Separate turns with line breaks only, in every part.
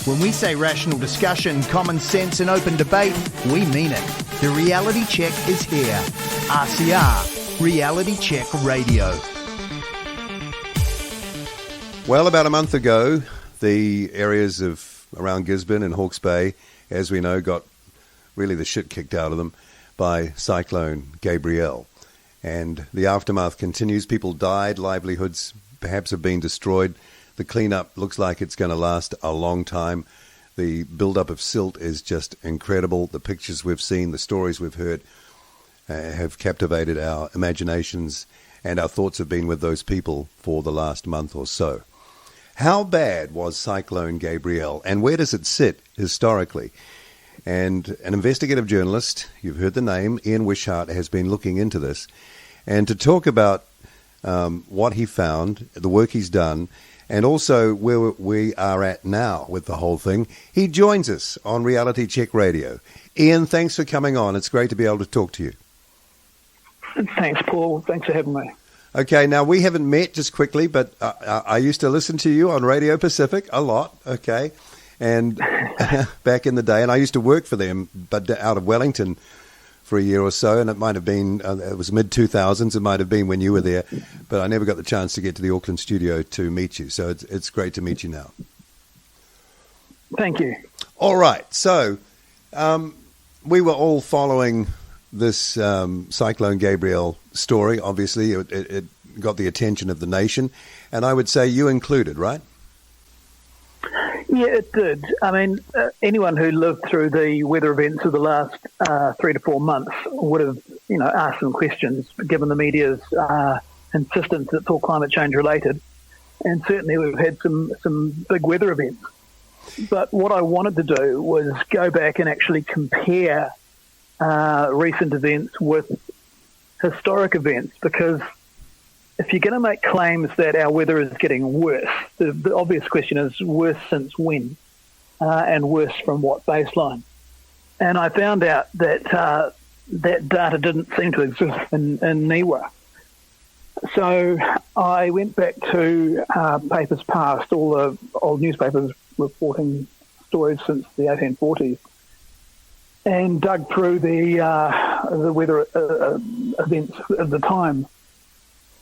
When we say rational discussion, common sense and open debate, we mean it. The reality check is here. RCR, Reality Check Radio.
Well, about a month ago, the areas of around Gisborne and Hawke's Bay, as we know, got really the shit kicked out of them by Cyclone Gabrielle. And the aftermath continues. People died, livelihoods perhaps have been destroyed. The cleanup looks like it's going to last a long time. The buildup of silt is just incredible. The pictures we've seen, the stories we've heard have captivated our imaginations, and our thoughts have been with those people for the last month or so. How bad was Cyclone Gabrielle, and where does it sit historically? And an investigative journalist, you've heard the name, Ian Wishart, has been looking into this. And to talk about what he found, the work he's done, and also where we are at now with the whole thing, he joins us on Reality Check Radio. Ian, thanks for coming on. It's great to be able to talk to you.
Thanks, Paul. Thanks for having me.
Okay, now we haven't met, just quickly, but I used to listen to you on Radio Pacific a lot, okay, and back in the day, and I used to work for them, but out of Wellington for a year or so, and it might have been, it was mid-2000s, it might have been when you were there, but I never got the chance to get to the Auckland studio to meet you, so it's great to meet you now.
Thank you.
All right, so we were all following this Cyclone Gabrielle story. Obviously, it got the attention of the nation, and I would say you included, right?
Yeah, it did. I mean, anyone who lived through the weather events of the last 3 to 4 months would have, asked some questions, given the media's insistence that it's all climate change related. And certainly we've had some big weather events. But what I wanted to do was go back and actually compare recent events with historic events, because if you're going to make claims that our weather is getting worse, the obvious question is worse since when, and worse from what baseline? And I found out that that data didn't seem to exist in NIWA. So I went back to papers past, all the old newspapers reporting stories since the 1840s, and dug through the weather events of the time,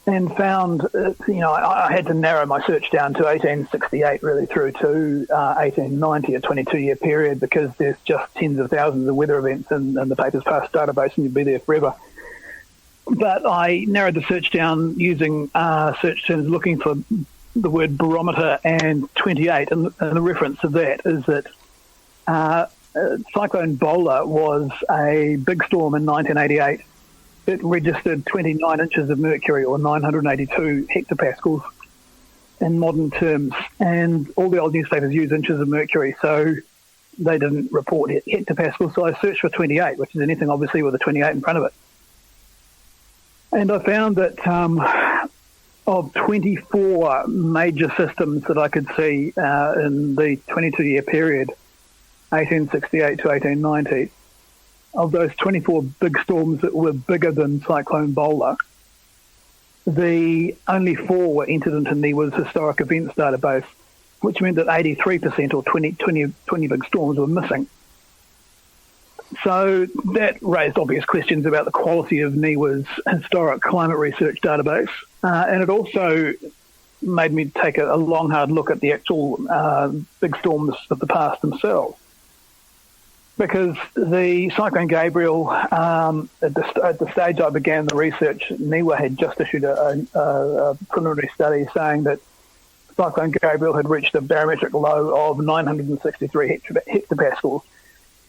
and found, I had to narrow my search down to 1868 really through to 1890, a 22-year period, because there's just tens of thousands of weather events in the Papers Past database, and you'd be there forever. But I narrowed the search down using search terms looking for the word barometer and 28, and the reference of that is that Cyclone Bowler was a big storm in 1988. It registered 29 inches of mercury, or 982 hectopascals in modern terms. And all the old newspapers use inches of mercury, so they didn't report hectopascals. So I searched for 28, which is anything obviously with a 28 in front of it. And I found that of 24 major systems that I could see in the 22-year period, 1868 to 1890, of those 24 big storms that were bigger than Cyclone Bowler, the only 4 were entered into NIWA's historic events database, which meant that 83% or 20 big storms were missing. So that raised obvious questions about the quality of NIWA's historic climate research database, and it also made me take a long, hard look at the actual big storms of the past themselves. Because the Cyclone Gabrielle, at the stage I began the research, NIWA had just issued a preliminary study saying that Cyclone Gabrielle had reached a barometric low of 963 hectopascals,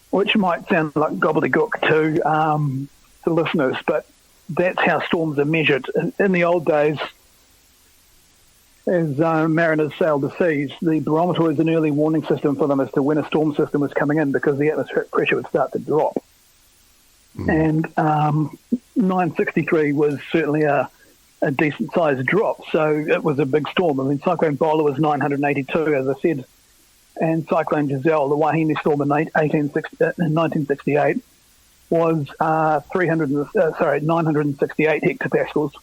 which might sound like gobbledygook to listeners, but that's how storms are measured. In the old days, as mariners sailed the seas, the barometer was an early warning system for them as to when a storm system was coming in, because the atmospheric pressure would start to drop. And 963 was certainly a decent-sized drop, so it was a big storm. I mean, Cyclone Bowler was 982, as I said, and Cyclone Giselle, the Wahine storm in 1968, was 968 hectopascals.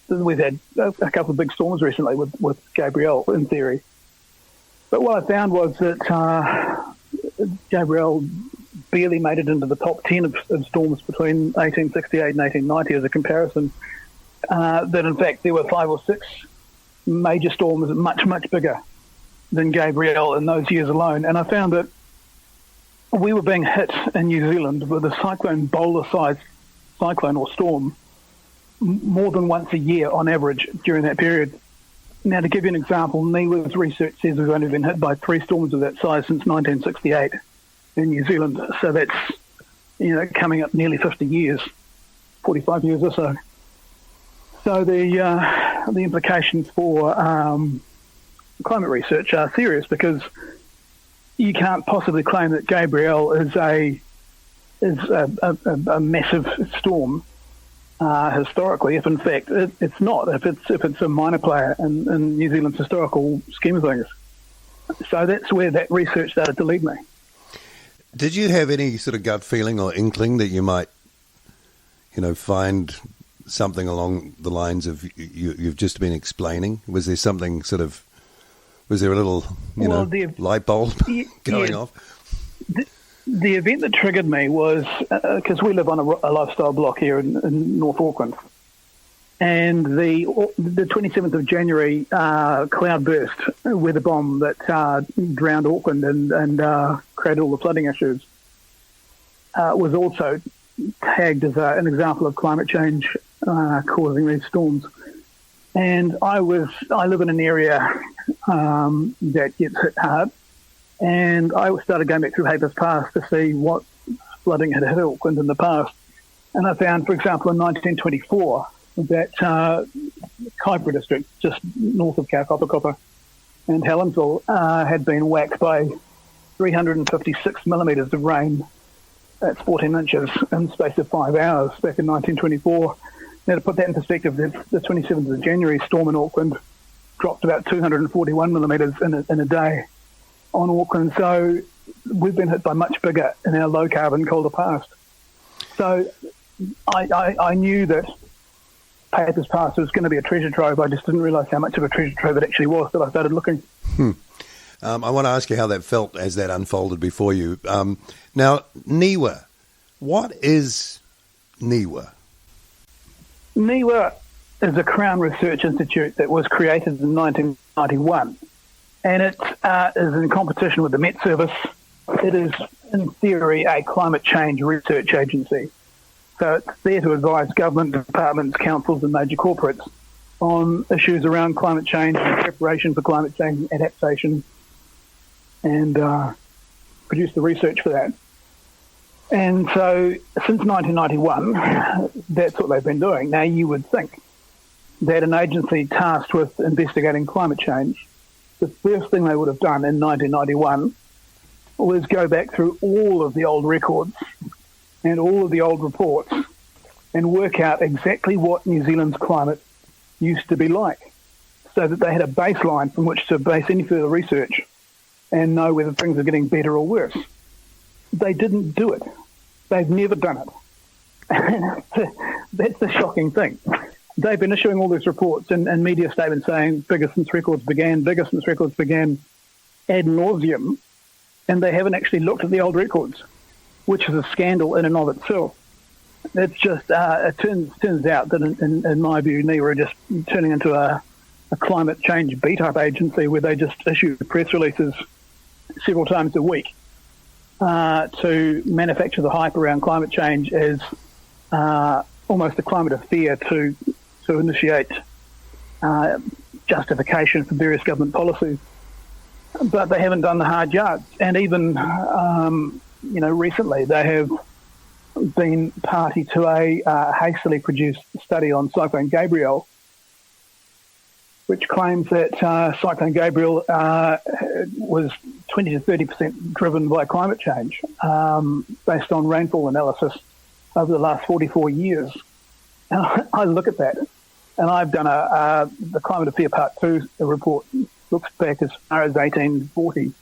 We've had a couple of big storms recently with Gabrielle, in theory. But what I found was that Gabrielle barely made it into the top 10 of storms between 1868 and 1890 as a comparison. That in fact there were 5 or 6 major storms much, much bigger than Gabrielle in those years alone. And I found that we were being hit in New Zealand with a cyclone bowler-sized cyclone or storm more than once a year on average during that period. Now, to give you an example, NIWA's research says we've only been hit by 3 storms of that size since 1968 in New Zealand. So that's, coming up nearly 50 years, 45 years or so. So the implications for climate research are serious, because you can't possibly claim that Gabrielle is a massive storm historically, if in fact it's not, if it's a minor player in New Zealand's historical scheme of things. So that's where that research started to lead me.
Did you have any sort of gut feeling or inkling that you might, find something along the lines of you've just been explaining? Was there something was there a little, light bulb going off?
The event that triggered me was because we live on a lifestyle block here in North Auckland, and the 27th of January cloudburst weather bomb that drowned Auckland and created all the flooding issues was also tagged as an example of climate change causing these storms. And I live in an area that gets hit hard. And I started going back through Harpers Pass to see what flooding had hit Auckland in the past. And I found, for example, in 1924, that Kaipara district, just north of Kaukopakapa and Helensville, had been whacked by 356 millimetres of rain. That's 14 inches in the space of 5 hours back in 1924. Now, to put that in perspective, the 27th of January storm in Auckland dropped about 241 millimetres in a day on Auckland. So we've been hit by much bigger in our low carbon, colder past. So I knew that Harpers Pass was going to be a treasure trove. I just didn't realise how much of a treasure trove it actually was till I started looking.
I want to ask you how that felt as that unfolded before you. Now, NIWA. What is NIWA?
NIWA is a Crown Research Institute that was created in 1991. And it is in competition with the Met Service. It is, in theory, a climate change research agency. So it's there to advise government departments, councils and major corporates on issues around climate change and preparation for climate change adaptation, and produce the research for that. And so since 1991, that's what they've been doing. Now, you would think that an agency tasked with investigating climate change, the first thing they would have done in 1991 was go back through all of the old records and all of the old reports and work out exactly what New Zealand's climate used to be like, so that they had a baseline from which to base any further research and know whether things are getting better or worse. They didn't do it. They've never done it. And that's the shocking thing. They've been issuing all these reports and media statements saying bigger since records began ad nauseum, and they haven't actually looked at the old records, which is a scandal in and of itself. It's just, it turns out that in my view, NIWA are just turning into a climate change beat-up agency where they just issue press releases several times a week to manufacture the hype around climate change as almost a climate of fear to initiate justification for various government policies. But they haven't done the hard yards. And even, recently they have been party to a hastily produced study on Cyclone Gabrielle, which claims that Cyclone Gabrielle was 20 to 30% driven by climate change based on rainfall analysis over the last 44 years. And I look at that, and I've done the Climate Affair Part 2 report, looks back as far as 1840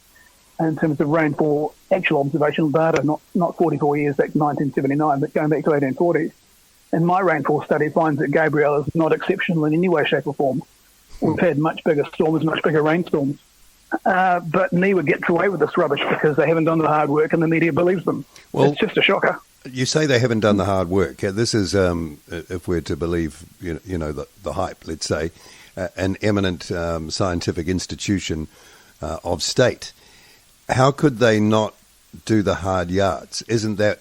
in terms of rainfall, actual observational data, not 44 years back to 1979, but going back to 1840. And my rainfall study finds that Gabrielle is not exceptional in any way, shape or form. We've had much bigger storms, much bigger rainstorms But NIWA gets away with this rubbish because they haven't done the hard work and the media believes them.
Well,
it's just a shocker.
You say they haven't done the hard work. This is, if we're to believe, the hype, let's say, an eminent scientific institution of state. How could they not do the hard yards? Isn't that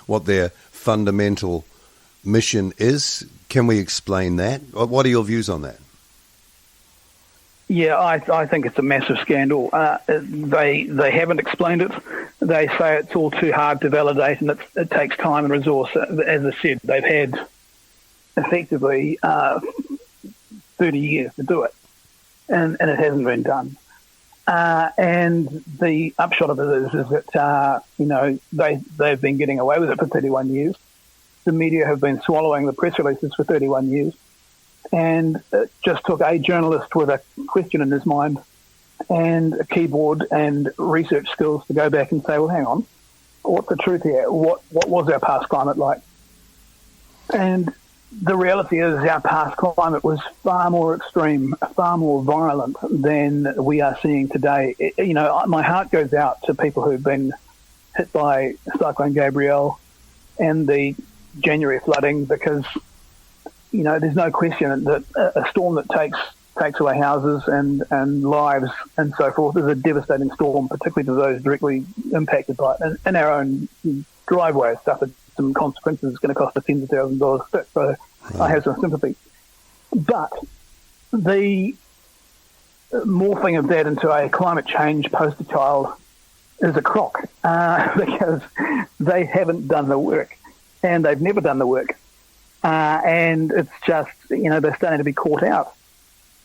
what their fundamental mission is? Can we explain that? What are your views on that?
Yeah, I think it's a massive scandal. They haven't explained it. They say it's all too hard to validate and it takes time and resource. As I said, they've had effectively 30 years to do it, and it hasn't been done. And the upshot of it is that, they've been getting away with it for 31 years. The media have been swallowing the press releases for 31 years. And it just took a journalist with a question in his mind and a keyboard and research skills to go back and say, well, hang on, what's the truth here? What was our past climate like? And the reality is our past climate was far more extreme, far more violent than we are seeing today. My heart goes out to people who've been hit by Cyclone Gabrielle and the January flooding because there's no question that a storm that takes away houses and lives and so forth is a devastating storm, particularly to those directly impacted by it. And our own driveway has suffered some consequences. It's going to cost us tens of thousands of dollars to fix, so I have some sympathy. But the morphing of that into a climate change poster child is a crock because they haven't done the work and they've never done the work. And it's just, they're starting to be caught out.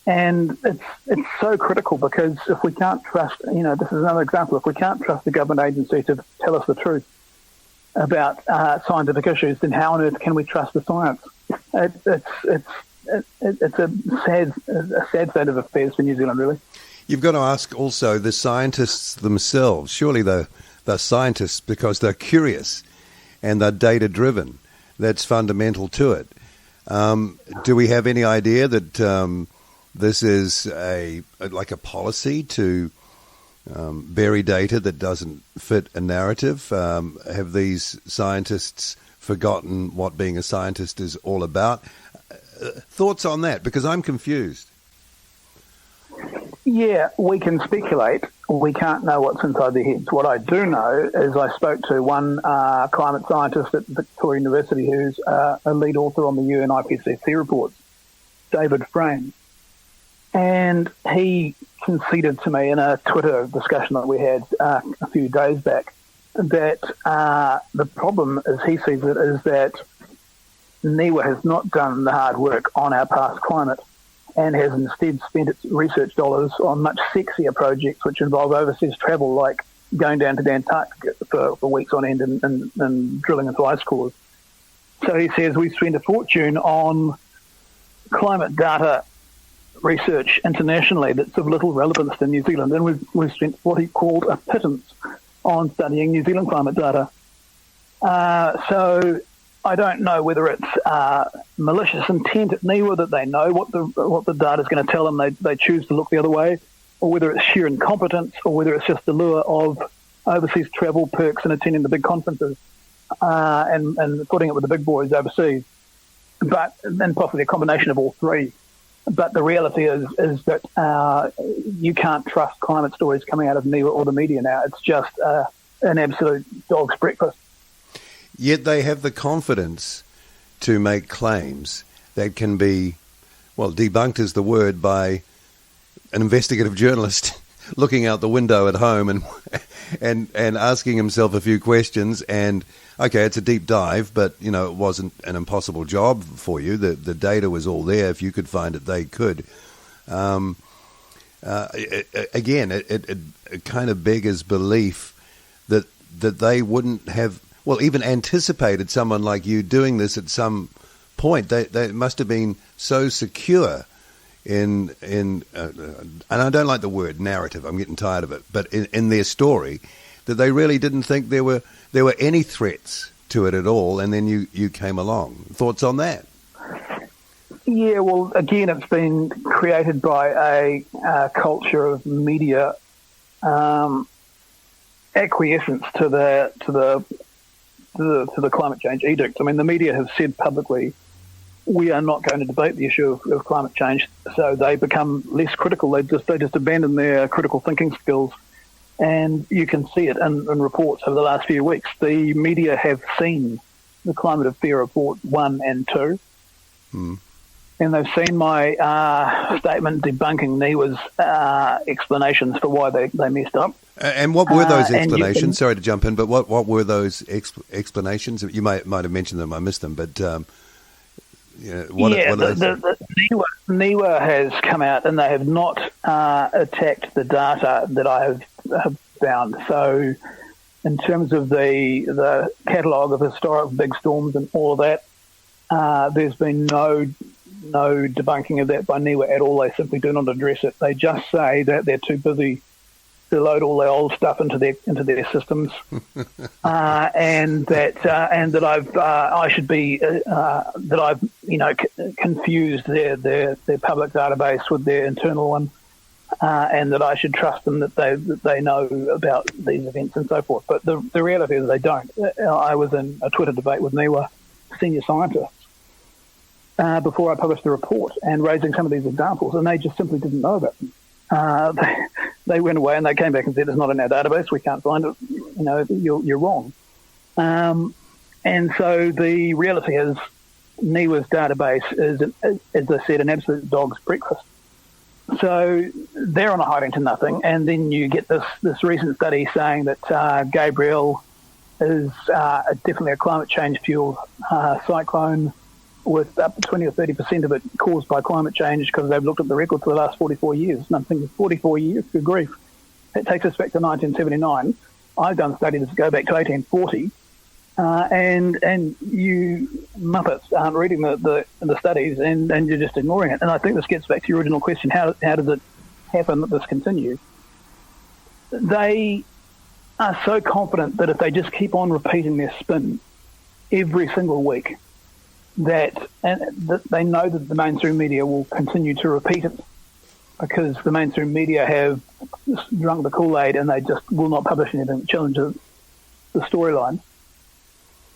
And it's so critical because if we can't trust, this is another example, if we can't trust the government agency to tell us the truth about scientific issues, then how on earth can we trust the science? It's a sad state of affairs for New Zealand, really.
You've got to ask also the scientists themselves. Surely they're scientists because they're curious and they're data-driven. That's fundamental to it. Do we have any idea that this is a policy to bury data that doesn't fit a narrative? Have these scientists forgotten what being a scientist is all about? Thoughts on that? Because I'm confused.
Yeah, we can speculate. We can't know what's inside their heads. What I do know is I spoke to one climate scientist at Victoria University who's a lead author on the UN IPCC reports, David Frame. And he conceded to me in a Twitter discussion that we had a few days back that the problem, as he sees it, is that NIWA has not done the hard work on our past climate and has instead spent its research dollars on much sexier projects which involve overseas travel, like going down to Antarctica for weeks on end and drilling into ice cores. So he says we spend a fortune on climate data research internationally that's of little relevance to New Zealand, and we've spent what he called a pittance on studying New Zealand climate data. So I don't know whether it's malicious intent at NIWA that they know what the data is going to tell them. They choose to look the other way, or whether it's sheer incompetence, or whether it's just the lure of overseas travel perks and attending the big conferences and putting it with the big boys overseas. But then possibly a combination of all three. But the reality is that you can't trust climate stories coming out of NIWA or the media now. It's just an absolute dog's breakfast.
Yet they have the confidence to make claims that can be, debunked is the word, by an investigative journalist looking out the window at home and asking himself a few questions. And, okay, it's a deep dive, but, it wasn't an impossible job for you. The data was all there. If you could find it, they could. It kind of beggars belief that they wouldn't have, even anticipated someone like you doing this at some point. They must have been so secure in and I don't like the word narrative, I'm getting tired of it, but in their story, that they really didn't think there were any threats to it at all, and then you came along. Thoughts on that?
Yeah, well, again, it's been created by a culture of media acquiescence to the climate change edict. I mean, the media have said publicly, we are not going to debate the issue of climate change, so they become less critical. They just abandon their critical thinking skills, and you can see it in reports over the last few weeks. The media have seen the Climate of Fear Report 1 and 2. Mm. And they've seen my statement debunking NIWA's explanations for why they messed up.
And what were those explanations? Sorry to jump in, but what were those explanations? You might have mentioned them. I missed them, but what are those?
NIWA has come out and they have not attacked the data that I have found. So, in terms of the catalogue of historic big storms and all of that, there's been no debunking of that by NIWA at all. They simply do not address it. They just say that they're too busy to load all their old stuff into their systems, and that I've confused their public database with their internal one, and that I should trust them that they know about these events and so forth. But the reality is they don't. I was in a Twitter debate with NIWA senior scientists before I published the report and raising some of these examples, and they just simply didn't know about them. They went away and they came back and said, it's not in our database, we can't find it, you're wrong. And so the reality is NIWA's database is, as I said, an absolute dog's breakfast. So they're on a hiding to nothing, and then you get this recent study saying that Gabrielle is definitely a climate change-fueled cyclone, with up to 20 or 30% of it caused by climate change, because they've looked at the record for the last 44 years. And I'm thinking, 44 years, good grief. It takes us back to 1979. I've done studies that go back to 1840. And you Muppets aren't reading the studies, and you're just ignoring it. And I think this gets back to your original question, how does it happen that this continues? They are so confident that if they just keep on repeating their spin every single week, that they know that the mainstream media will continue to repeat it, because the mainstream media have drunk the Kool-Aid and they just will not publish anything that challenges the storyline.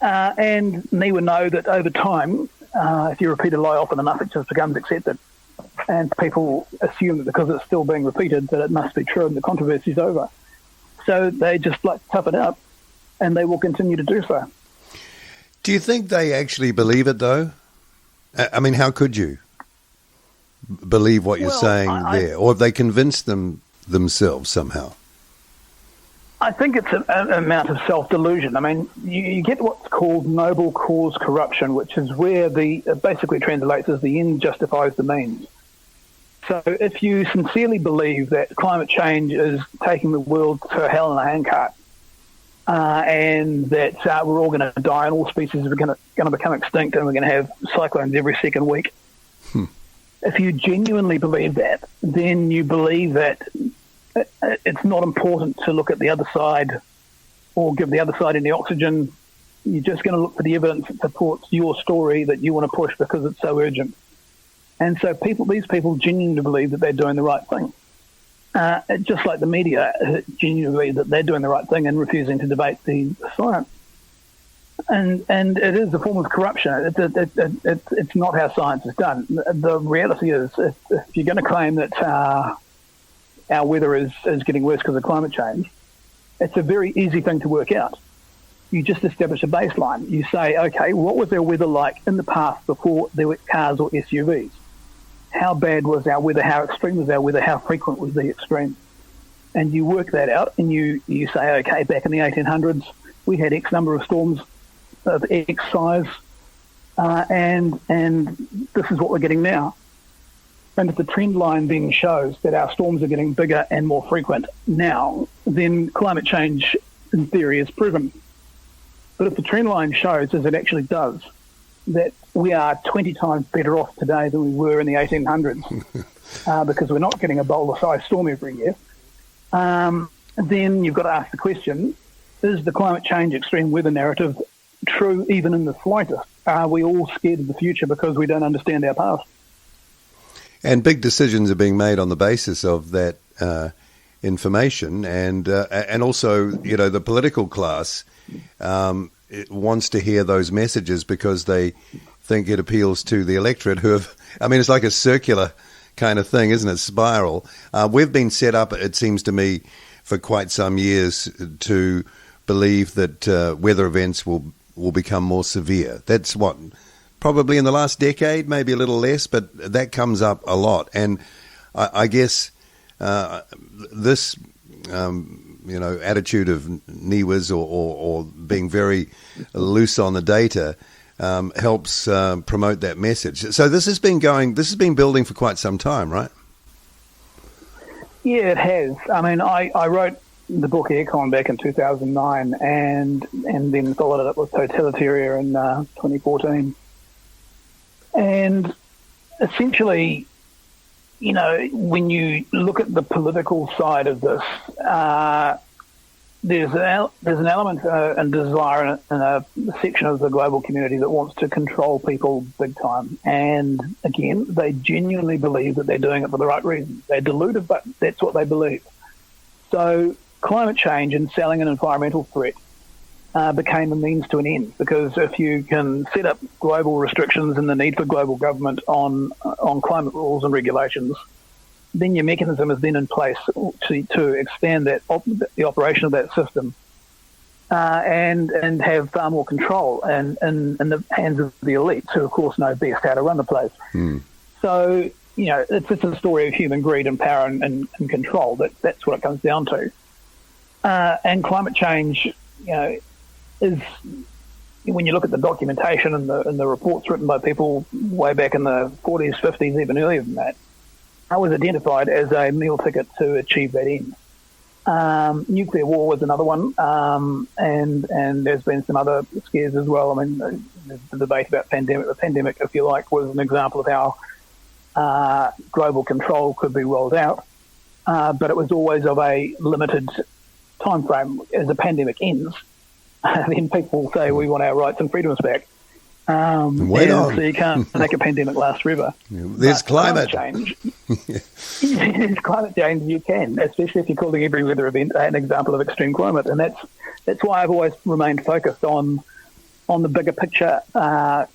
And NIWA know that over time, if you repeat a lie often enough, it just becomes accepted. And people assume that because it's still being repeated, that it must be true and the controversy's over. So they just like to tough it up, and they will continue to do so.
Do you think they actually believe it, though? I mean, how could you believe what you're saying there? Or have they convinced themselves somehow?
I think it's an amount of self-delusion. I mean, you get what's called noble cause corruption, which is where basically translates as the end justifies the means. So if you sincerely believe that climate change is taking the world to hell in a handcart, and that we're all going to die and all species are going to become extinct and we're going to have cyclones every second week. If you genuinely believe that, then you believe that it's not important to look at the other side or give the other side any oxygen. You're just going to look for the evidence that supports your story that you want to push because it's so urgent. And so these people genuinely believe that they're doing the right thing. Just like the media genuinely believe that they're doing the right thing and refusing to debate the science. And it is a form of corruption. It's not how science is done. The reality is, if you're going to claim that our weather is getting worse because of climate change, it's a very easy thing to work out. You just establish a baseline. You say, okay, what was our weather like in the past before there were cars or SUVs? How bad was our weather? How extreme was our weather? How frequent was the extreme? And you work that out, and you say, okay, back in the 1800s, we had X number of storms of X size, and this is what we're getting now. And if the trend line then shows that our storms are getting bigger and more frequent now, then climate change, in theory, is proven. But if the trend line shows, as it actually does, that we are 20 times better off today than we were in the 1800s because we're not getting a bowler-sized storm every year, then you've got to ask the question, is the climate change extreme weather narrative true even in the slightest? Are we all scared of the future because we don't understand our past?
And big decisions are being made on the basis of that information, and also, the political class it wants to hear those messages because they think it appeals to the electorate it's like a circular kind of thing, isn't it? Spiral. We've been set up, it seems to me, for quite some years to believe that weather events will become more severe. That's what, probably in the last decade, maybe a little less, but that comes up a lot. And I guess this attitude of NIWAs or being very loose on the data helps promote that message. So this has been building for quite some time, right?
Yeah, it has. I wrote the book Aircon back in 2009 and then followed it up with Totalitaria in 2014. And essentially, when you look at the political side of this, there's an element and desire in a section of the global community that wants to control people big time. And again, they genuinely believe that they're doing it for the right reasons. They're deluded, but that's what they believe. So climate change and selling an environmental threat became a means to an end, because if you can set up global restrictions and the need for global government on climate rules and regulations, then your mechanism is then in place to expand the operation of that system and have far more control and in the hands of the elites, who of course know best how to run the place. So it's a story of human greed and power and control. That's what it comes down to. And climate change, is, when you look at the documentation and the reports written by people way back in the 40s, 50s, even earlier than that, I was identified as a meal ticket to achieve that end. Nuclear war was another one, and there's been some other scares as well. There's the debate about pandemic. The pandemic, if you like, was an example of how global control could be rolled out, but it was always of a limited time frame. As the pandemic ends, then people say we want our rights and freedoms back. So you can't make a pandemic last forever.
There's climate
change. There's climate change. You can, especially if you're calling every weather event an example of extreme climate, and that's why I've always remained focused on the bigger picture.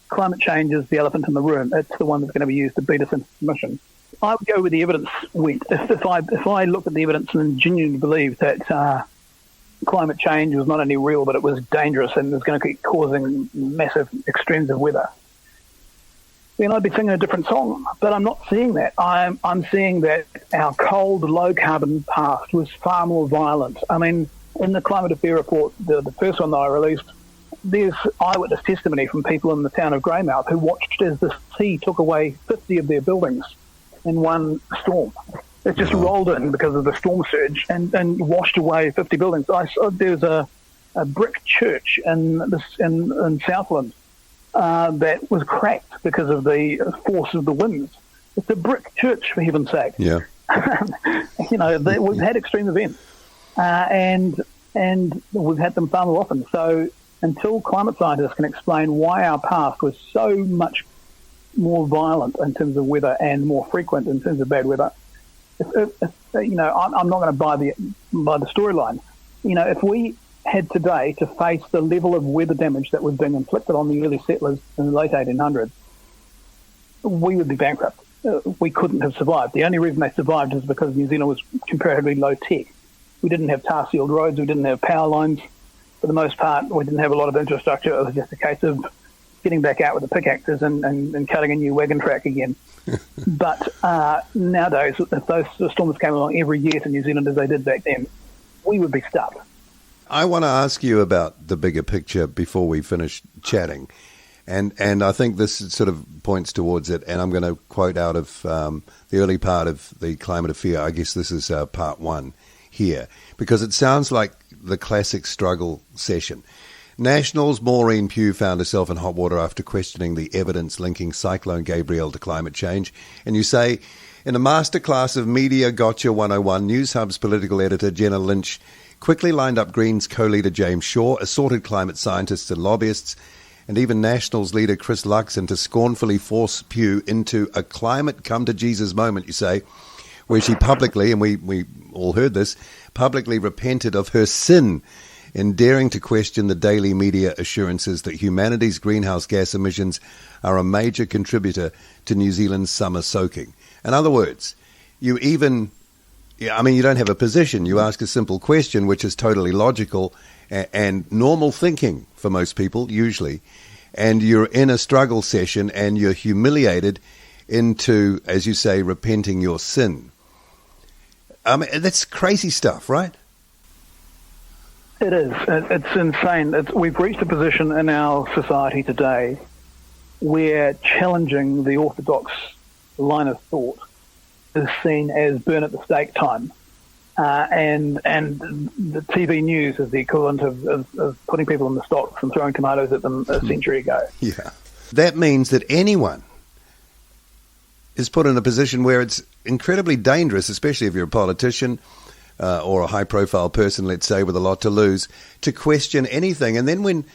Climate change is the elephant in the room. It's the one that's going to be used to beat us into submission. I would go where the evidence went. If I looked at the evidence and genuinely believed that climate change was not only real, but it was dangerous and was going to keep causing massive extremes of weather, then I'd be singing a different song. But I'm not seeing that. I'm seeing that our cold, low-carbon past was far more violent. In the Climate Affair report, the first one that I released, there's eyewitness testimony from people in the town of Greymouth who watched as the sea took away 50 of their buildings in one storm. It just rolled in because of the storm surge and washed away 50 buildings. I saw there's a brick church in Southland that was cracked because of the force of the winds. It's a brick church, for heaven's sake.
Yeah.
We've had extreme events, and we've had them far more often. So until climate scientists can explain why our past was so much more violent in terms of weather and more frequent in terms of bad weather, I'm not going to buy the storyline. If we had today to face the level of weather damage that was being inflicted on the early settlers in the late 1800s, we would be bankrupt. We couldn't have survived. The only reason they survived is because New Zealand was comparatively low tech. We didn't have tar-sealed roads. We didn't have power lines. For the most part, we didn't have a lot of infrastructure. It was just a case of getting back out with the pickaxes and cutting a new wagon track again. But nowadays, if those storms came along every year to New Zealand as they did back then, we would be stuck.
I want to ask you about the bigger picture before we finish chatting. And I think this sort of points towards it, and I'm going to quote out of the early part of the Climate Affair. I guess this is part one here, because it sounds like the classic struggle session. Nationals' Maureen Pugh found herself in hot water after questioning the evidence linking Cyclone Gabrielle to climate change. And you say, in a masterclass of Media Gotcha 101, News Hub's political editor Jenna Lynch quickly lined up Greens co-leader James Shaw, assorted climate scientists and lobbyists, and even Nationals leader Chris Luxon to scornfully force Pew into a climate come-to-Jesus moment, you say, where she publicly, and we all heard this, publicly repented of her sin in daring to question the daily media assurances that humanity's greenhouse gas emissions are a major contributor to New Zealand's summer soaking. In other words, you don't have a position. You ask a simple question, which is totally logical and normal thinking for most people, usually, and you're in a struggle session and you're humiliated into, as you say, repenting your sin. That's crazy stuff, right?
It is. It's insane. We've reached a position in our society today where challenging the orthodox line of thought is seen as burn at the stake time. And the TV news is the equivalent of putting people in the stocks and throwing tomatoes at them a century ago.
Yeah. That means that anyone is put in a position where it's incredibly dangerous, especially if you're a politician or a high-profile person, let's say, with a lot to lose, to question anything. And then when,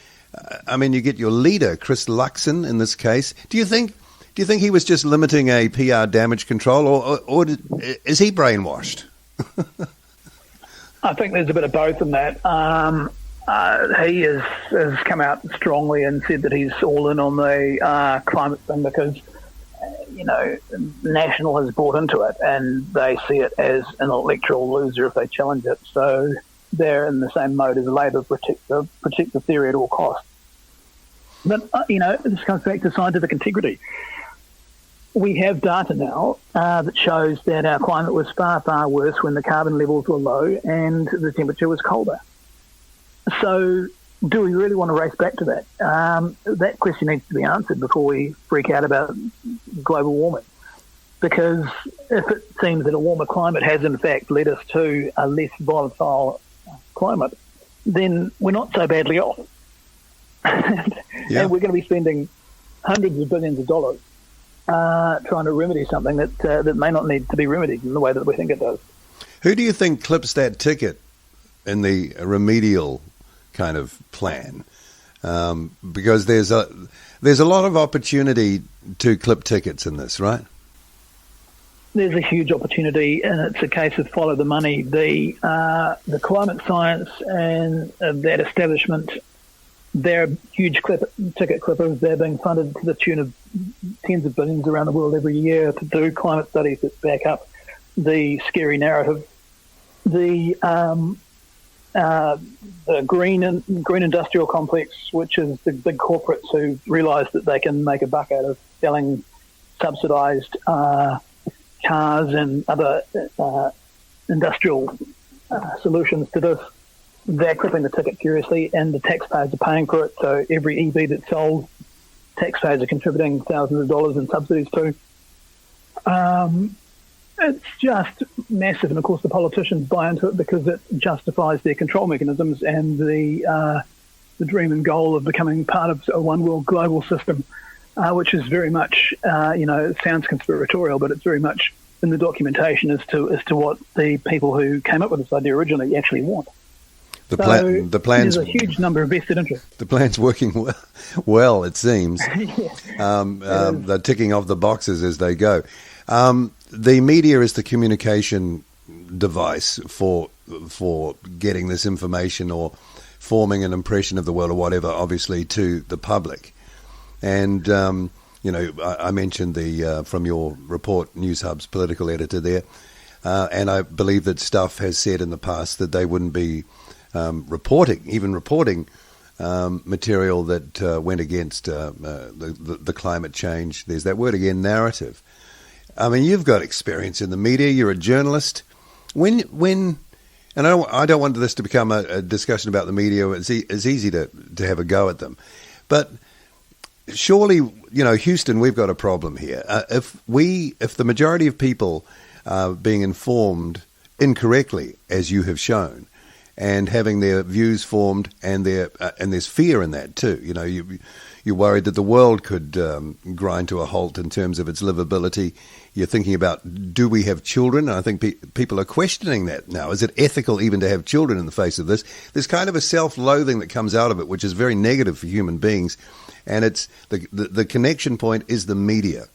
you get your leader, Chris Luxon, in this case, do you think he was just limiting a PR damage control, or is he brainwashed?
I think there's a bit of both in that. He has come out strongly and said that he's all in on the climate thing because, National has bought into it and they see it as an electoral loser if they challenge it. So they're in the same mode as Labor, protect the theory at all costs. But, this comes back to scientific integrity. We have data now that shows that our climate was far, far worse when the carbon levels were low and the temperature was colder. So do we really want to race back to that? That question needs to be answered before we freak out about global warming. Because if it seems that a warmer climate has in fact led us to a less volatile climate, then we're not so badly off. And we're going to be spending hundreds of billions of dollars trying to remedy something that may not need to be remedied in the way that we think it does.
Who do you think clips that ticket in the remedial kind of plan? Because there's a lot of opportunity to clip tickets in this, right?
There's a huge opportunity, and it's a case of follow the money. The climate science and that establishment, they're huge ticket clippers. They're being funded to the tune of tens of billions around the world every year to do climate studies that back up the scary narrative. The green industrial complex, which is the big corporates who realise that they can make a buck out of selling subsidised cars and other industrial solutions to this. They're clipping the ticket furiously, and the taxpayers are paying for it. So every EV that's sold, taxpayers are contributing thousands of dollars in subsidies to. It's just massive, and of course the politicians buy into it because it justifies their control mechanisms and the dream and goal of becoming part of a one world global system, which is very much, it sounds conspiratorial, but it's very much in the documentation as to what the people who came up with this idea originally actually want.
The plan's,
there's a huge number of vested interests.
The plan's working well, it seems.
Yeah.
They're ticking off the boxes as they go. The media is the communication device for getting this information or forming an impression of the world or whatever, obviously, to the public. And, I mentioned from your report, News Hub's political editor there, and I believe that Stuff has said in the past that they wouldn't be reporting material that went against the climate change. There's that word again, narrative. I mean, you've got experience in the media. You're a journalist. When, and I don't want this to become a discussion about the media. It's easy to have a go at them, but surely, Houston, we've got a problem here. If the majority of people are being informed incorrectly, as you have shown, and having their views formed, and there's fear in that too. You know, you're worried that the world could grind to a halt in terms of its livability. You're thinking about, do we have children? And I think people are questioning that now. Is it ethical even to have children in the face of this? There's kind of a self-loathing that comes out of it, which is very negative for human beings. And it's the connection point is the media.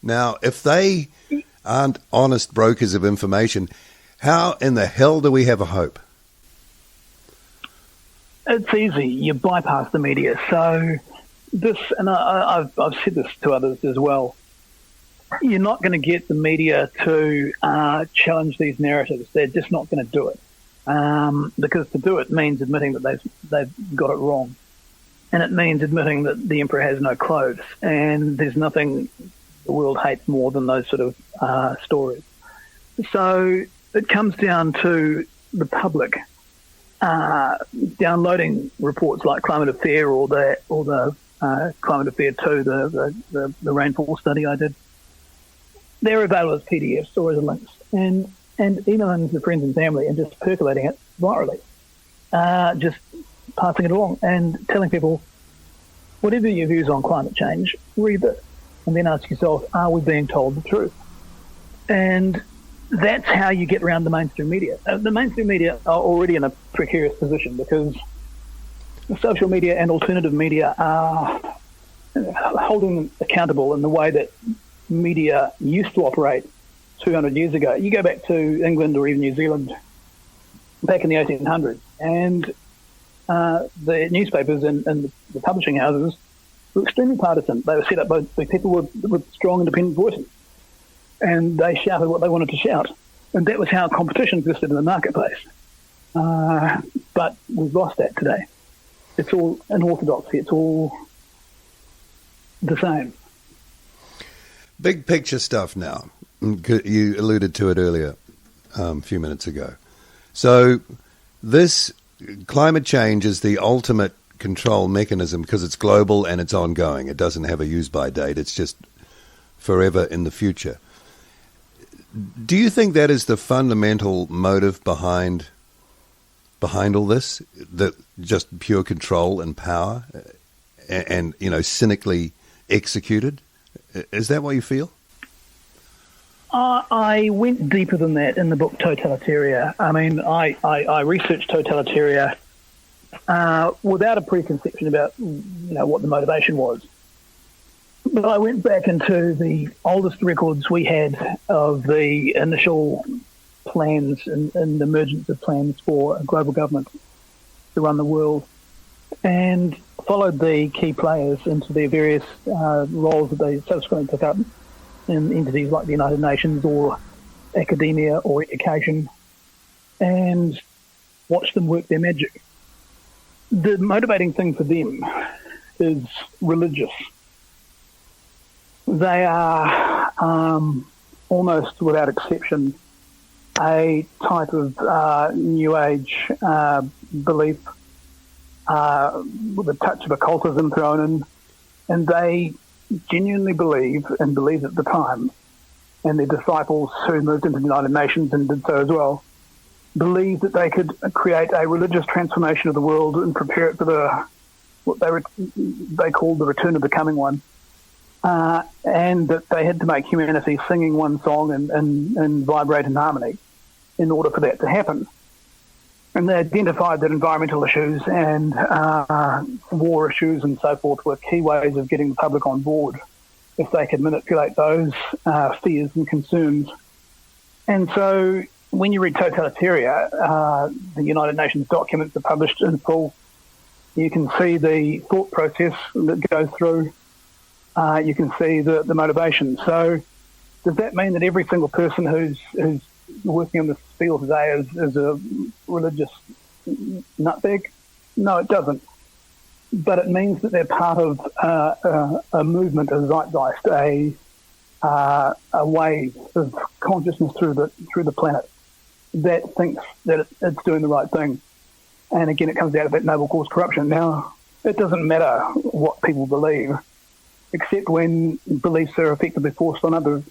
Now, if they aren't honest brokers of information, how in the hell do we have a hope?
It's easy. You bypass the media. So this, and I've said this to others as well, you're not going to get the media to challenge these narratives. They're just not going to do it. Because to do it means admitting that they've got it wrong. And it means admitting that the emperor has no clothes. And there's nothing the world hates more than those sort of stories. So it comes down to the public downloading reports like Climate Affair or the Climate Affair 2, the rainfall study I did. They're available as PDFs or as links, and emailing to friends and family and just percolating it virally, just passing it along and telling people, whatever your views on climate change, read it, and then ask yourself, are we being told the truth? And that's how you get around the mainstream media. The mainstream media are already in a precarious position because the social media and alternative media are holding them accountable in the way that media used to operate 200 years ago. You go back to England or even New Zealand back in the 1800s, and the newspapers and the publishing houses were extremely partisan. They were set up by people with strong independent voices, and they shouted what they wanted to shout. And that was how competition existed in the marketplace. But we've lost that today. It's all an orthodoxy. It's all the same.
Big picture stuff now. You alluded to it earlier, a few minutes ago. So this climate change is the ultimate control mechanism because it's global and it's ongoing. It doesn't have a use-by date. It's just forever in the future. Do you think that is the fundamental motive behind all this? That just pure control and power and cynically executed? Is that what you feel?
I went deeper than that in the book Totalitaria. I mean, I researched Totalitaria without a preconception about what the motivation was. But I went back into the oldest records we had of the initial plans and the emergence of plans for a global government to run the world, and followed the key players into their various roles that they subsequently took up in entities like the United Nations or academia or education, and watched them work their magic. The motivating thing for them is religious. They are almost without exception a type of New Age belief with a touch of occultism thrown in, and they genuinely believe, and believed at the time, and their disciples who moved into the United Nations and did so as well, believed that they could create a religious transformation of the world and prepare it for what they called the return of the coming one. And that they had to make humanity singing one song and vibrate in harmony in order for that to happen. And they identified that environmental issues and war issues and so forth were key ways of getting the public on board if they could manipulate those fears and concerns. And so when you read Totalitaria, the United Nations documents are published in full. You can see the thought process that goes through. You can see the motivation. So does that mean that every single person who's working in this field today is a religious nutbag? No, it doesn't. But it means that they're part of a movement, a zeitgeist, a wave of consciousness through the planet that thinks that it's doing the right thing. And again, it comes out of that noble cause corruption. Now, it doesn't matter what people believe, except when beliefs are effectively forced on others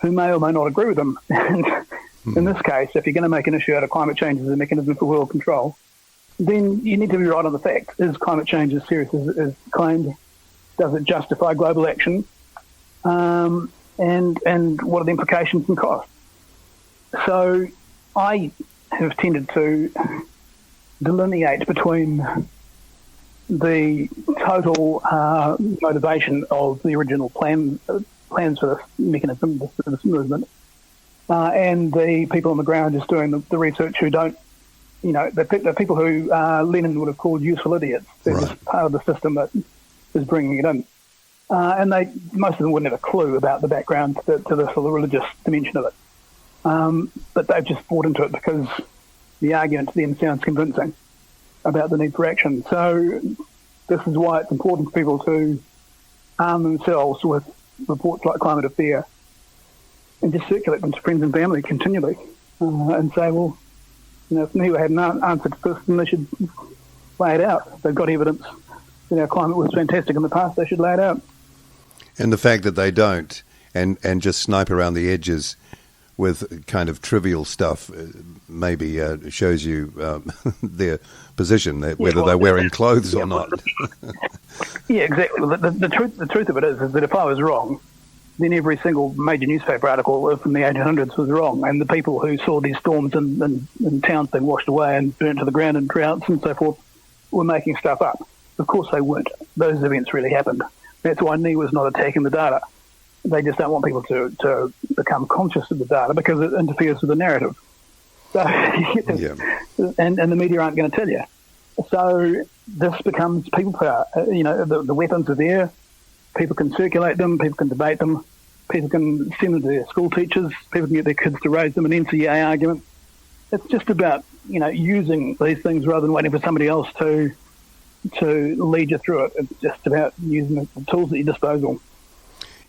who may or may not agree with them. And In this case, if you're going to make an issue out of climate change as a mechanism for world control, then you need to be right on the facts. Is climate change as serious as claimed? Does it justify global action? And what are the implications and costs? So I have tended to delineate between the total motivation of the original plans for this mechanism, this movement, and the people on the ground just doing the research who don't, the people who Lenin would have called useful idiots. They're just part of the system that is bringing it in. And most of them wouldn't have a clue about the background to the sort of religious dimension of it. But they've just bought into it because the argument to them sounds convincing about the need for action. So this is why it's important for people to arm themselves with reports like Climate Affair and just circulate them to friends and family continually and say, well, if NIWA had an answer to this, then they should lay it out. If they've got evidence that our climate was fantastic in the past, they should lay it out.
And the fact that they don't and just snipe around the edges with kind of trivial stuff maybe shows you their position, whether they're wearing clothes or not.
Yeah, exactly. The truth of it is that if I was wrong, then every single major newspaper article from the 1800s was wrong, and the people who saw these storms in towns being washed away and burnt to the ground in droughts and so forth were making stuff up. Of course they weren't. Those events really happened. That's why NIWA was not attacking the data. They just don't want people to become conscious of the data because it interferes with the narrative. So, and the media aren't going to tell you. So this becomes people power. The weapons are there. People can circulate them. People can debate them. People can send them to their school teachers. People can get their kids to raise them an NCA argument. It's just about using these things rather than waiting for somebody else to lead you through it. It's just about using the tools at your disposal.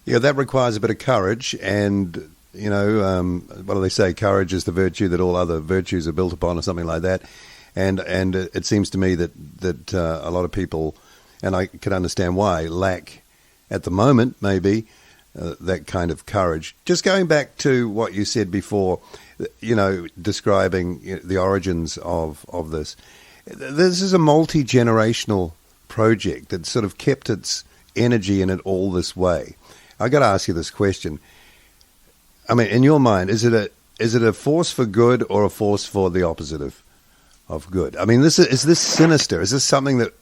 Yeah, that requires a bit of courage, and what do they say? Courage is the virtue that all other virtues are built upon, or something like that. And it seems to me that a lot of people, and I can understand why, lack at the moment maybe that kind of courage. Just going back to what you said before, describing the origins of this. This is a multi-generational project that sort of kept its energy in it all this way. I got to ask you this question. I mean, in your mind, is it a force for good or a force for the opposite of good? I mean, is this sinister? Is this something that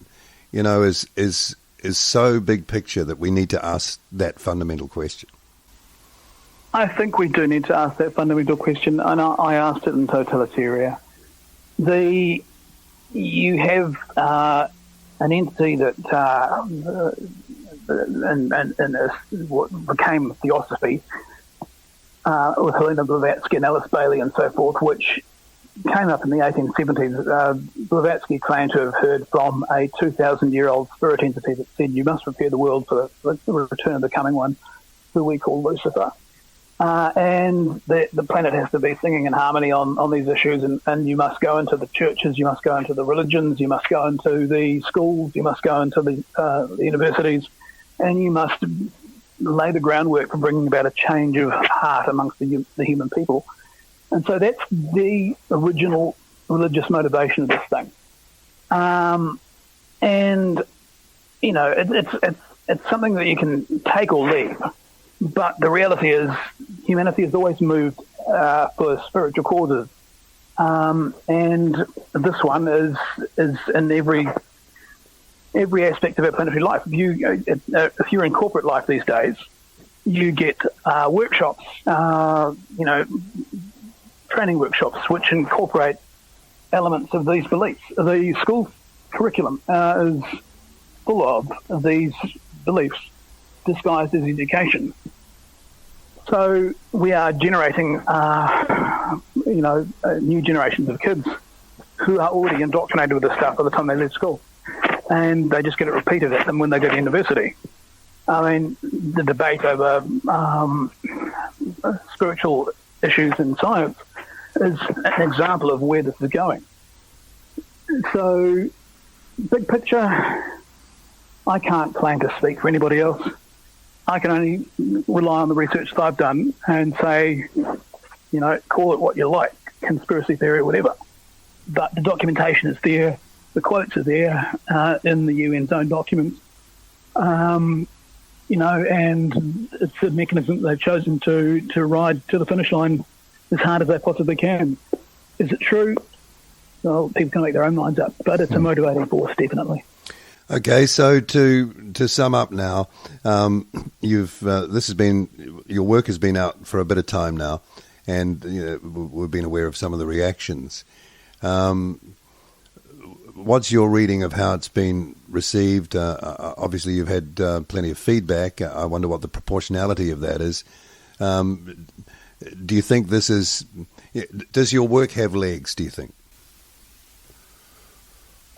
is so big picture that we need to ask that fundamental question?
I think we do need to ask that fundamental question, and I asked it in totalitarian. You have an entity that and what became Theosophy with Helena Blavatsky and Alice Bailey and so forth, which came up in the 1870s. Blavatsky claimed to have heard from a 2,000-year-old spirit entity that said, you must prepare the world for the return of the coming one, who we call Lucifer. And the planet has to be singing in harmony on these issues, and you must go into the churches, you must go into the religions, you must go into the schools, you must go into the universities, and you must lay the groundwork for bringing about a change of heart amongst the human people. And so that's the original religious motivation of this thing. It's something that you can take or leave. But the reality is humanity has always moved for spiritual causes. And this one is in every aspect of our planetary life. If you're in corporate life these days, you get workshops, training workshops, which incorporate elements of these beliefs. The school curriculum is full of these beliefs disguised as education. So we are generating, new generations of kids who are already indoctrinated with this stuff by the time they leave school. And they just get it repeated at them when they go to university. I mean, the debate over spiritual issues in science is an example of where this is going. So, big picture, I can't claim to speak for anybody else. I can only rely on the research that I've done and say call it what you like, conspiracy theory or whatever. But the documentation is there, the quotes are there in the UN's own documents, and it's a mechanism they've chosen to ride to the finish line as hard as they possibly can. Is it true? Well, people can make their own minds up, but it's a motivating force, definitely.
Okay, so to sum up now, your work has been out for a bit of time now, and we've been aware of some of the reactions. What's your reading of how it's been received? Obviously, you've had plenty of feedback. I wonder what the proportionality of that is. Do you think this is? Does your work have legs? Do you think?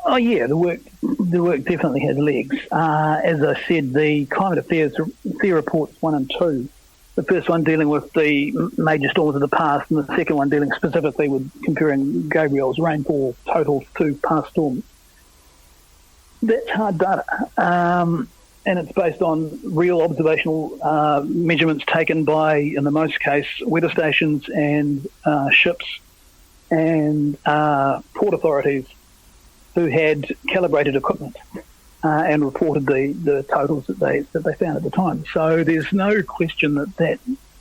Oh yeah, the work definitely has legs. As I said, the Climate Affairs reports 1 and 2. The first one dealing with the major storms of the past, and the second one dealing specifically with comparing Gabrielle's rainfall totals to past storms. That's hard data, and it's based on real observational measurements taken by, in the most case, weather stations and ships and port authorities who had calibrated equipment and reported the totals that they found at the time. So there's no question that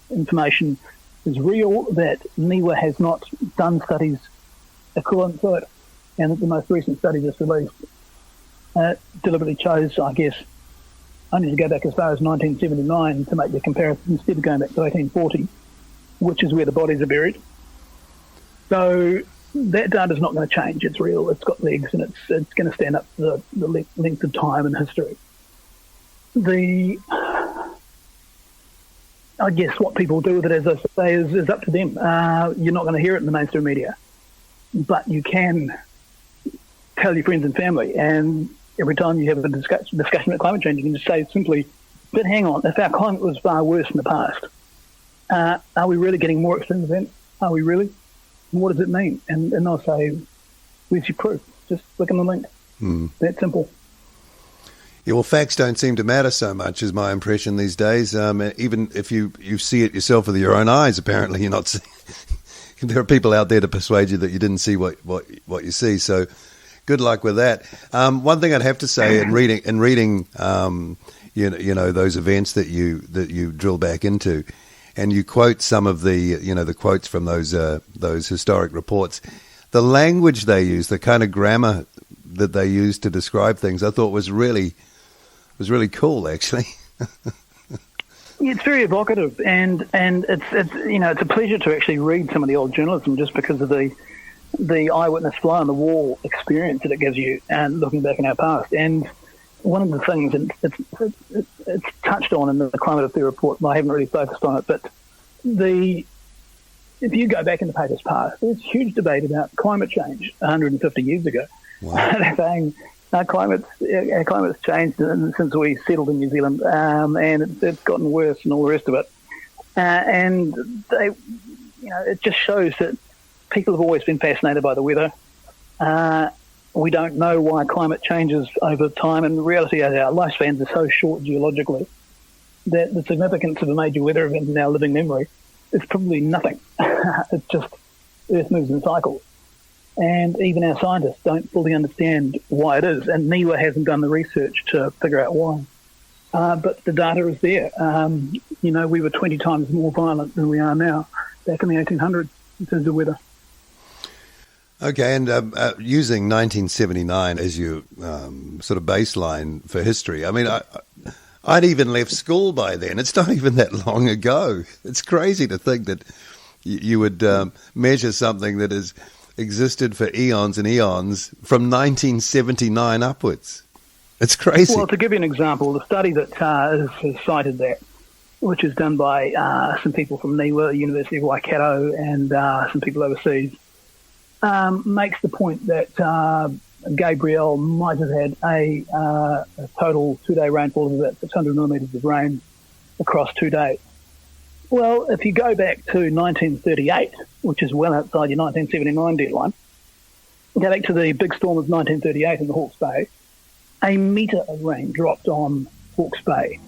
information is real, that NIWA has not done studies equivalent to it, and that the most recent study just released deliberately chose, I guess, only to go back as far as 1979 to make the comparison instead of going back to 1840, which is where the bodies are buried. So that data's not going to change. It's real. It's got legs, and it's going to stand up the length of time and history. I guess what people do with it, as I say, is up to them. You're not going to hear it in the mainstream media, but you can tell your friends and family. And every time you have a discussion about climate change, you can just say simply, "But hang on, if our climate was far worse in the past, are we really getting more extreme events? Are we really? What does it mean?" And they'll say, "Where's your proof? Just click on the link." That simple.
Yeah, well, facts don't seem to matter so much, is my impression these days. Even if you see it yourself with your own eyes, apparently you're not seeing. There are people out there to persuade you that you didn't see what you see. So, good luck with that. One thing I'd have to say in reading, those events that you drill back into, and you quote some of the quotes from those historic reports, the language they use, the kind of grammar that they use to describe things, I thought was really cool, actually.
It's very evocative, and it's a pleasure to actually read some of the old journalism, just because of the eyewitness fly on the wall experience that it gives you, and looking back in our past. And one of the things, and it's touched on in the Climate Affairs report, I haven't really focused on it, but if you go back in the paper's past, there's huge debate about climate change 150 years ago. Wow. They're saying our climate's changed since we settled in New Zealand, and it's gotten worse and all the rest of it. And it just shows that people have always been fascinated by the weather. We don't know why climate changes over time, and the reality is our lifespans are so short geologically that the significance of a major weather event in our living memory is probably nothing. It's just Earth moves in cycles. And even our scientists don't fully understand why it is, and NIWA hasn't done the research to figure out why. But the data is there. We were 20 times more violent than we are now back in the 1800s in terms of weather.
Okay, and using 1979 as your sort of baseline for history, I mean, I'd even left school by then. It's not even that long ago. It's crazy to think that you would measure something that has existed for eons and eons from 1979 upwards. It's crazy.
Well, to give you an example, the study that has cited that, which is done by some people from NIWA, University of Waikato, and some people overseas, makes the point that Gabrielle might have had a total 2-day rainfall of about 600 millimetres of rain across 2 days. Well, if you go back to 1938, which is well outside your 1979 deadline, go back to the big storm of 1938 in the Hawke's Bay, a metre of rain dropped on Hawke's Bay.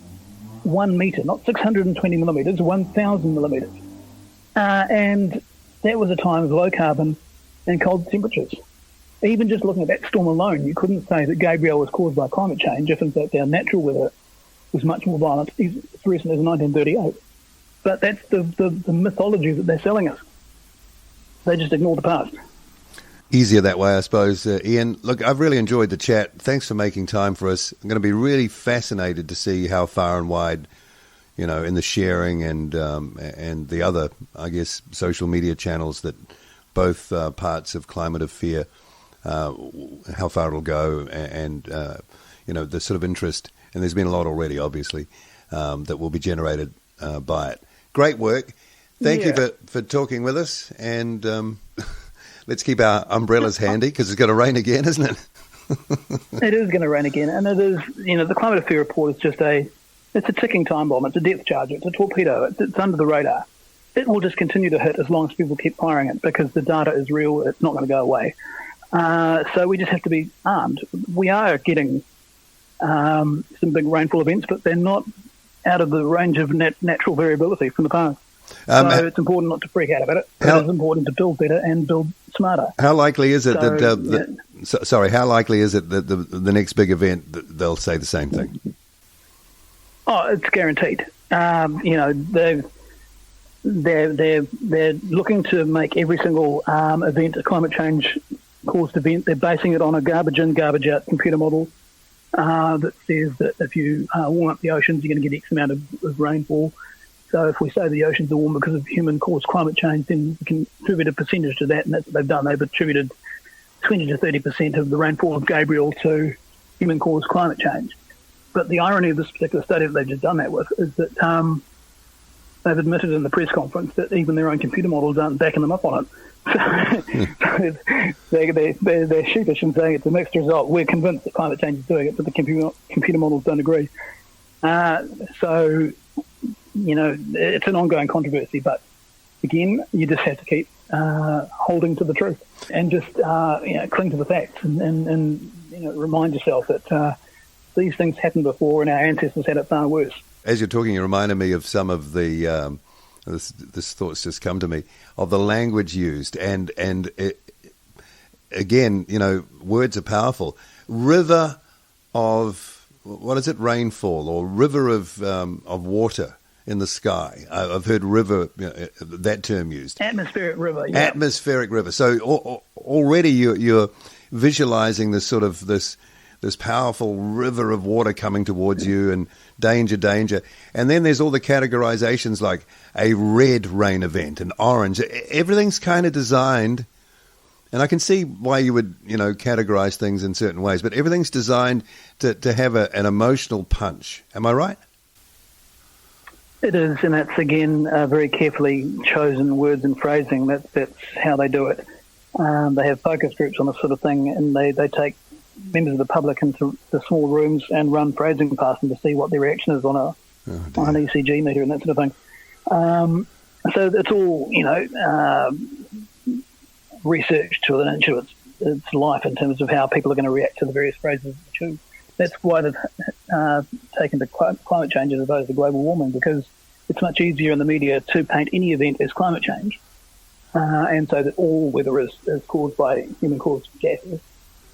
1 metre, not 620 millimetres, 1,000 millimetres. And that was a time of low carbon and cold temperatures. Even just looking at that storm alone, you couldn't say that Gabrielle was caused by climate change if, in fact, our natural weather was much more violent as recent as 1938. But that's the mythology that they're selling us. They just ignore the past.
Easier that way, I suppose. Ian, look, I've really enjoyed the chat. Thanks for making time for us. I'm going to be really fascinated to see how far and wide, in the sharing and the other, I guess, social media channels that both parts of Climate of Fear, how far it'll go and the sort of interest. And there's been a lot already, obviously, that will be generated by it. Great work. Thank you for talking with us. And let's keep our umbrellas handy because it's going to rain again, isn't it?
It is going to rain again. And it is, the Climate of Fear report is just it's a ticking time bomb. It's a depth charge. It's a torpedo. It's under the radar. It will just continue to hit as long as people keep firing it because the data is real. It's not going to go away. So we just have to be armed. We are getting some big rainfall events, but they're not out of the range of natural variability from the past. So it's important not to freak out about it. It's important to build better and build smarter.
How likely is it how likely is it that the next big event they'll say the same thing?
Oh, it's guaranteed. They're looking to make every single event a climate change caused event. They're basing it on a garbage in, garbage out computer model that says that if you warm up the oceans, you're going to get X amount of rainfall. So if we say the oceans are warm because of human-caused climate change, then we can attribute a percentage to that, and that's what they've done. They've attributed 20 to 30% of the rainfall of Gabrielle to human-caused climate change. But the irony of this particular study that they've just done that with is that they've admitted in the press conference that even their own computer models aren't backing them up on it. So they're sheepish in saying it's a mixed result. We're convinced that climate change is doing it, but the computer models don't agree. It's an ongoing controversy, but again, you just have to keep holding to the truth and just cling to the facts and remind yourself that these things happened before and our ancestors had it far worse.
As you're talking, you reminded me of some of the this thoughts just come to me of the language used and it, again, words are powerful. River of what is it? Rainfall or river of water in the sky. I've heard river, that term used.
Atmospheric river. Yeah.
Atmospheric river. So already you're visualizing this sort of this powerful river of water coming towards you and danger. And then there's all the categorizations like a red rain event, an orange. Everything's kind of designed, and I can see why you would, categorize things in certain ways, but everything's designed to have an emotional punch. Am I right?
It is, and that's, again, very carefully chosen words and phrasing. That's how they do it. They have focus groups on this sort of thing, and they take members of the public into the small rooms and run phrasing past them to see what their reaction is on an ECG meter and that sort of thing. So it's all, research to an inch of its life in terms of how people are going to react to the various phrases they choose. That's why they've taken to climate change as opposed to global warming, because it's much easier in the media to paint any event as climate change, and so that all weather is caused by human-caused gases,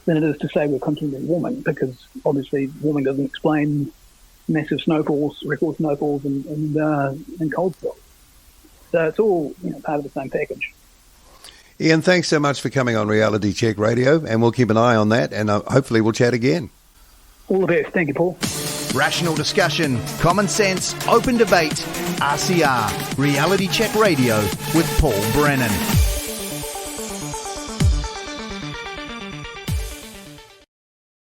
than it is to say we're constantly warming, because obviously warming doesn't explain massive snowfalls, record snowfalls, and cold spells. So it's all part of the same package.
Ian, thanks so much for coming on Reality Check Radio, and we'll keep an eye on that, and hopefully we'll chat again.
All the best. Thank you, Paul.
Rational discussion, common sense, open debate. RCR, Reality Check Radio with Paul Brennan.